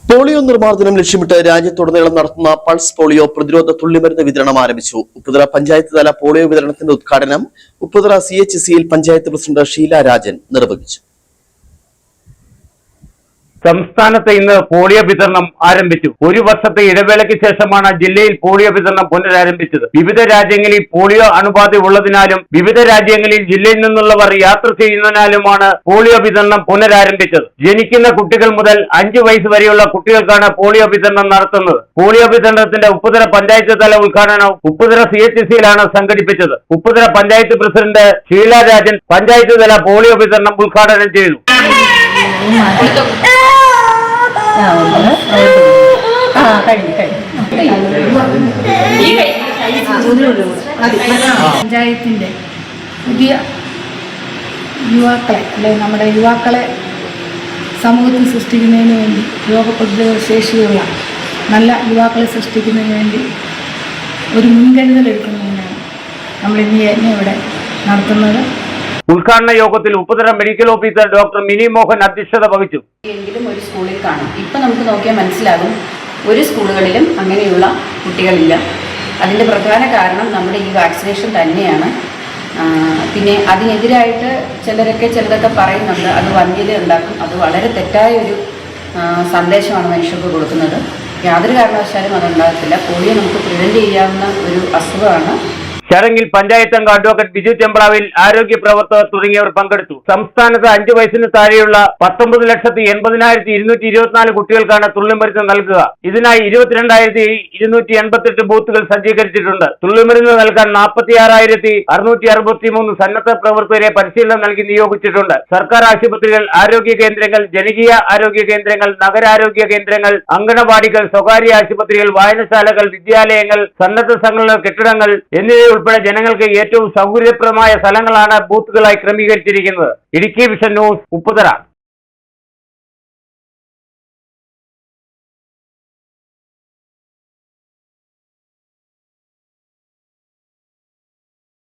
Polio നിർമ്മാർജ്ജനം ലക്ഷ്യമിട്ട് രാജ്യത്തുടനീളം നടത്തുന്ന പൾസ് പോളിയോ പ്രതിരോധ തുള്ളിമരുന്ന് വിതരണം ആരംഭിച്ചു. ഉപ്പുതറ പഞ്ചായത്ത് തല പോളിയോ വിതരണത്തിന്റെ ഉദ്ഘാടനം ഉപ്പുതറ CHCയിൽ പഞ്ചായത്ത് പ്രസിഡന്റ് ഷീല രാജൻ നിർവഹിച്ചു. സംസ്ഥാനത്ത് ഇന്ന് പോളിയോ വിതരണം ആരംഭിച്ചു. ഒരു വർഷത്തെ ഇടവേളയ്ക്ക് ശേഷമാണ് ജില്ലയിൽ പോളിയോ വിതരണം പുനരാരംഭിച്ചത്. വിവിധ രാജ്യങ്ങളിൽ പോളിയോ അണുബാധ ഉള്ളതിനാലും വിവിധ രാജ്യങ്ങളിൽ ജില്ലയിൽ നിന്നുള്ളവർ യാത്ര ചെയ്യുന്നതിനാലുമാണ് പോളിയോ വിതരണം പുനരാരംഭിച്ചത്. ജനിക്കുന്ന കുട്ടികൾ മുതൽ 5 വയസ്സ് വരെയുള്ള കുട്ടികൾക്കാണ് പോളിയോ വിതരണം നടത്തുന്നത്. പോളിയോ വിതരണത്തിന്റെ ഉപ്പുതറ പഞ്ചായത്ത് തല ഉദ്ഘാടനം ഉപ്പുതറ CHCയിലാണ് സംഘടിപ്പിച്ചത്. ഉപ്പുതറ പഞ്ചായത്ത് പ്രസിഡന്റ് ഷീല രാജൻ പഞ്ചായത്ത് തല പോളിയോ വിതരണം ഉദ്ഘാടനം ചെയ്തു. പഞ്ചായത്തിന്റെ പുതിയ യുവാക്കളെ അല്ലെങ്കിൽ നമ്മുടെ യുവാക്കളെ സമൂഹത്തിൽ സൃഷ്ടിക്കുന്നതിന് വേണ്ടി രോഗപ്രതിരോധ ശേഷിയുള്ള നല്ല യുവാക്കളെ സൃഷ്ടിക്കുന്നതിന് വേണ്ടി ഒരു മുൻകരുതൽ എടുക്കുന്നതിനാണ് നമ്മൾ ഇന്ന് യജ്ഞം ഇവിടെ നടത്തുന്നത്. ഉദ്ഘാടന യോഗത്തിൽ Upputhara medical officer doctor Mini Mohan അധ്യക്ഷത വഹിച്ചു. എങ്കിലും ഒരു സ്കൂളിൽ കാണും. ഇപ്പം നമുക്ക് നോക്കിയാൽ മനസ്സിലാകും, ഒരു സ്കൂളുകളിലും അങ്ങനെയുള്ള കുട്ടികളില്ല. അതിൻ്റെ പ്രധാന കാരണം നമ്മുടെ ഈ വാക്സിനേഷൻ തന്നെയാണ്. പിന്നെ അതിനെതിരായിട്ട് ചിലതൊക്കെ പറയുന്നുണ്ട്, അത് വന്ധ്യത ഉണ്ടാക്കും. അത് വളരെ തെറ്റായ ഒരു സന്ദേശമാണ് മനുഷ്യർക്ക് കൊടുക്കുന്നത്. യാതൊരു കാരണവശാലും അതുണ്ടാകത്തില്ല. പോളിയോ നമുക്ക് പ്രിവെൻറ്റ് ചെയ്യാവുന്ന ഒരു അസുഖമാണ്. ചടങ്ങിൽ പഞ്ചായത്ത് അംഗം അഡ്വക്കേറ്റ് ബിജു ചെമ്പ്ളാവിൽ ആരോഗ്യ പ്രവർത്തകർ തുടങ്ങിയവർ പങ്കെടുത്തു. സംസ്ഥാനത്ത് 5 വയസ്സിന് താഴെയുള്ള 19,80,224 കുട്ടികൾക്കാണ് തുള്ളിമരുന്ന് നൽകുക. ഇതിനായി 22,288 ബൂത്തുകൾ സജ്ജീകരിച്ചിട്ടുണ്ട്. തുള്ളിമരുന്ന് നൽകാൻ 46,663 സന്നദ്ധ പ്രവർത്തകരെ പരിശീലനം നൽകി നിയോഗിച്ചിട്ടുണ്ട്. സർക്കാർ ആശുപത്രികൾ, ആരോഗ്യ കേന്ദ്രങ്ങൾ, ജനകീയ ആരോഗ്യ കേന്ദ്രങ്ങൾ, നഗരാരോഗ്യ കേന്ദ്രങ്ങൾ, അങ്കണവാടികൾ, സ്വകാര്യ ആശുപത്രികൾ, വായനശാലകൾ, വിദ്യാലയങ്ങൾ, സന്നദ്ധ സംഘടന കെട്ടിടങ്ങൾ എന്നിവ ഉൾപ്പെടെ ജനങ്ങൾക്ക് ഏറ്റവും സൗകര്യപ്രദമായ സ്ഥലങ്ങളാണ് ബൂത്തുകളായി ക്രമീകരിച്ചിരിക്കുന്നത്. Idukki vision news, Upputhara.